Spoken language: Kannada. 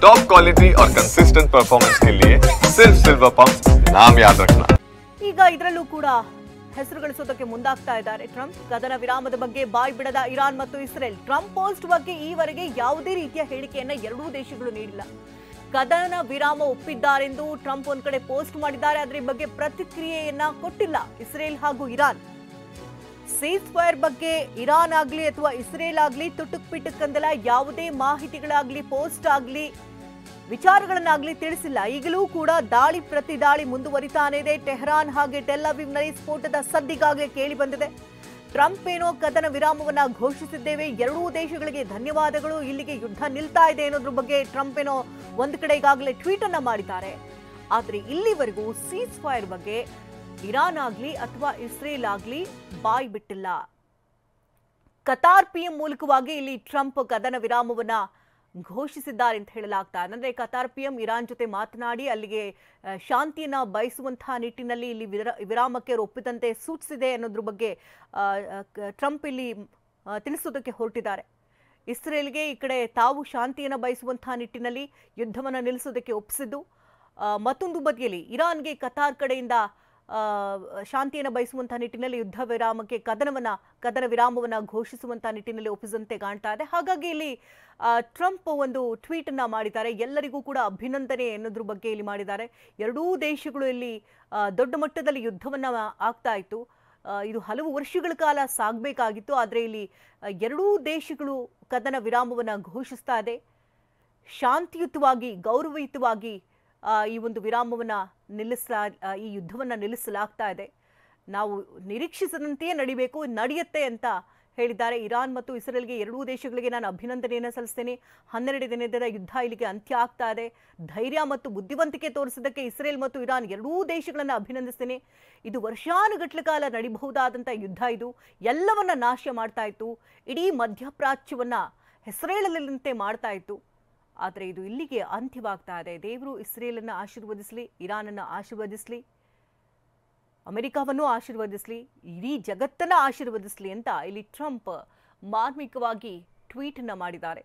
टॉप क्वालिटी और कंसिस्टेंट परफॉर्मेंस के लिए सिर्फ सिल्वर पंप नाम याद रखना। ಈಗ ಇದರಲ್ಲೂ ಕೂಡ ಹೆಸರು ಗಳಿಸೋದಕ್ಕೆ ಮುಂದಾಗ್ತಾ ಇದ್ದಾರೆ ಟ್ರಂಪ್. ಕದನ ವಿರಾಮದ ಬಗ್ಗೆ ಬಾಯ್ ಬಿಡದ ಇರಾನ್ ಮತ್ತು ಇಸ್ರೇಲ್. ಟ್ರಂಪ್ ಪೋಸ್ಟ್ ಬಗ್ಗೆ ಈವರೆಗೆ ಯಾವುದೇ ರೀತಿಯ ಹೇಳಿಕೆಯನ್ನ ಎರಡೂ ದೇಶಗಳು ನೀಡಿಲ್ಲ. ಕದನ ವಿರಾಮ ಒಪ್ಪಿದ್ದಾರೆಂದು ಟ್ರಂಪ್ ಒಂದ್ ಕಡೆ ಪೋಸ್ಟ್ ಮಾಡಿದ್ದಾರೆ, ಅದರ ಬಗ್ಗೆ ಪ್ರತಿಕ್ರಿಯೆಯನ್ನ ಕೊಟ್ಟಿಲ್ಲ ಇಸ್ರೇಲ್ ಹಾಗೂ ಇರಾನ್. ಸೀಸ್ ಫೈರ್ ಬಗ್ಗೆ ಇರಾನ್ ಆಗ್ಲಿ ಅಥವಾ ಇಸ್ರೇಲ್ ಆಗ್ಲಿ ತುಟುಕ್ ಪಿಟುಕಂದಲ ಯಾವುದೇ ಮಾಹಿತಿಗಳಾಗ್ಲಿ ಪೋಸ್ಟ್ ಆಗ್ಲಿ ವಿಚಾರಗಳನ್ನಾಗ್ಲಿ ತಿಳಿಸಿಲ್ಲ. ಈಗಲೂ ಕೂಡ ದಾಳಿ ಪ್ರತಿ ದಾಳಿ ಮುಂದುವರಿತಾನೆ ಇದೆ. ಟೆಹರಾನ್ ಹಾಗೆ ಟೆಲ್ ಅವೀವ್ನಲ್ಲಿ ಸ್ಫೋಟದ ಸದ್ದಿಗಾಗಿ ಕೇಳಿ ಬಂದಿದೆ. ಟ್ರಂಪ್ ಏನೋ ಕದನ ವಿರಾಮವನ್ನ ಘೋಷಿಸಿದ್ದೇವೆ, ಎರಡೂ ದೇಶಗಳಿಗೆ ಧನ್ಯವಾದಗಳು, ಇಲ್ಲಿಗೆ ಯುದ್ಧ ನಿಲ್ತಾ ಇದೆ ಅನ್ನೋದ್ರ ಬಗ್ಗೆ ಟ್ರಂಪ್ ಏನೋ ಒಂದು ಕಡೆ ಈಗಾಗಲೇ ಟ್ವೀಟ್ ಅನ್ನ ಮಾಡಿದ್ದಾರೆ. ಆದ್ರೆ ಇಲ್ಲಿವರೆಗೂ ಸೀಸ್ ಫೈರ್ ಬಗ್ಗೆ ಇರಾನ್ ಆಗ್ಲಿ ಅಥವಾ ಇಸ್ರೇಲ್ ಆಗ್ಲಿ ಬಾಯ್ ಬಿಟ್ಟಿಲ್ಲ. ಕತಾರ್ ಪಿಎಂ ಮೂಲಕವಾಗಿ ಇಲ್ಲಿ ಟ್ರಂಪ್ ಕದನ ವಿರಾಮವನ್ನ ಘೋಷಿಸಿದ್ದಾರೆ ಅಂತ ಹೇಳಲಾಗ್ತಾ ಇದೆ. ಅಂದ್ರೆ ಕತಾರ್ ಪಿಎಂ ಇರಾನ್ ಜೊತೆ ಮಾತನಾಡಿ ಅಲ್ಲಿಗೆ ಶಾಂತಿಯನ್ನ ಬಯಸುವಂತಹ ನಿಟ್ಟಿನಲ್ಲಿ ಇಲ್ಲಿ ವಿರಾಮಕ್ಕೆ ಒಪ್ಪಿದಂತೆ ಸೂಚಿಸಿದೆ ಅನ್ನೋದ್ರ ಬಗ್ಗೆ ಟ್ರಂಪ್ ಇಲ್ಲಿ ತಿಳಿಸೋದಕ್ಕೆ ಹೊರಟಿದ್ದಾರೆ. ಇಸ್ರೇಲ್ಗೆ ಈ ಕಡೆ ತಾವು ಶಾಂತಿಯನ್ನ ಬಯಸುವಂತಹ ನಿಟ್ಟಿನಲ್ಲಿ ಯುದ್ಧವನ್ನ ನಿಲ್ಲಿಸೋದಕ್ಕೆ ಒಪ್ಪಿಸಿದ್ದು, ಮತ್ತೊಂದು ಬದಿಯಲ್ಲಿ ಇರಾನ್ಗೆ ಕತಾರ್ ಕಡೆಯಿಂದ ಶಾಂತಿಯನ್ನು ಬಯಸುವಂತಹ ನಿಟ್ಟಿನಲ್ಲಿ ಯುದ್ಧ ವಿರಾಮಕ್ಕೆ ಕದನ ವಿರಾಮವನ್ನ ಘೋಷಿಸುವಂತಹ ನಿಟ್ಟಿನಲ್ಲಿ ಒಪ್ಪಿಸಂತೆ ಕಾಣ್ತಾ ಇದೆ. ಹಾಗಾಗಿ ಇಲ್ಲಿ ಟ್ರಂಪ್ ಒಂದು ಟ್ವೀಟ್ ಅನ್ನ ಮಾಡಿದ್ದಾರೆ. ಎಲ್ಲರಿಗೂ ಕೂಡ ಅಭಿನಂದನೆ ಎನ್ನುವುದ್ರ ಬಗ್ಗೆ ಇಲ್ಲಿ ಮಾಡಿದ್ದಾರೆ. ಎರಡೂ ದೇಶಗಳು ಇಲ್ಲಿ ದೊಡ್ಡ ಮಟ್ಟದಲ್ಲಿ ಯುದ್ಧವನ್ನ ಆಗ್ತಾ ಇತ್ತು. ಇದು ಹಲವು ವರ್ಷಗಳ ಕಾಲ ಸಾಗಬೇಕಾಗಿತ್ತು. ಆದರೆ ಇಲ್ಲಿ ಎರಡೂ ದೇಶಗಳು ಕದನ ವಿರಾಮವನ್ನ ಘೋಷಿಸ್ತಾ ಇದೆ. ಶಾಂತಿಯುತವಾಗಿ ಗೌರವಯುತವಾಗಿ ಈ ಒಂದು ವಿರಾಮವನ್ನ ಈ ಯುದ್ಧವನ್ನ ನಿಲ್ಲಿಸಲಾಗ್ತಾ ಇದೆ. ನಾವು ನಿರೀಕ್ಷಿಸದಂತೆಯೇ ನಡಿಬೇಕು, ನಡೆಯುತ್ತೆ ಅಂತ ಹೇಳಿದ್ದಾರೆ. ಇರಾನ್ ಮತ್ತು ಇಸ್ರೇಲ್ಗೆ ಎರಡೂ ದೇಶಗಳಿಗೆ ನಾನು ಅಭಿನಂದನೆಯನ್ನು ಸಲ್ಲಿಸ್ತೇನೆ. 12 ದಿನದ ಯುದ್ಧ ಇಲ್ಲಿಗೆ ಅಂತ್ಯ ಆಗ್ತಾ ಇದೆ. ಧೈರ್ಯ ಮತ್ತು ಬುದ್ಧಿವಂತಿಕೆ ತೋರಿಸಿದ್ದಕ್ಕೆ ಇಸ್ರೇಲ್ ಮತ್ತು ಇರಾನ್ ಎರಡೂ ದೇಶಗಳನ್ನು ಅಭಿನಂದಿಸ್ತೇನೆ. ಇದು ವರ್ಷಾನುಗಟ್ಟಲೆ ಕಾಲ ನಡಿಬಹುದಾದಂಥ ಯುದ್ಧ, ಇದು ಎಲ್ಲವನ್ನ ನಾಶ ಮಾಡ್ತಾ ಇತ್ತು. ಇಡೀ ಮಧ್ಯಪ್ರಾಚ್ಯವನ್ನ ಹೆಸರೇಳಲಿನಂತೆ ಮಾಡ್ತಾ ಇತ್ತು. ಆದರೆ ಇದು ಇಲ್ಲಿಗೆ ಅಂತ್ಯವಾಗ್ತಾ ಇದೆ. ದೇವರು ಇಸ್ರೇಲನ್ನು ಆಶೀರ್ವದಿಸಲಿ, ಇರಾನನ್ನು ಆಶೀರ್ವದಿಸಲಿ, ಅಮೆರಿಕವನ್ನು ಆಶೀರ್ವದಿಸಲಿ, ಇಡೀ ಜಗತ್ತನ್ನ ಆಶೀರ್ವದಿಸಲಿ ಅಂತ ಇಲ್ಲಿ ಟ್ರಂಪ್ ಮಾರ್ಮಿಕವಾಗಿ ಟ್ವೀಟ್ ಅನ್ನ ಮಾಡಿದ್ದಾರೆ.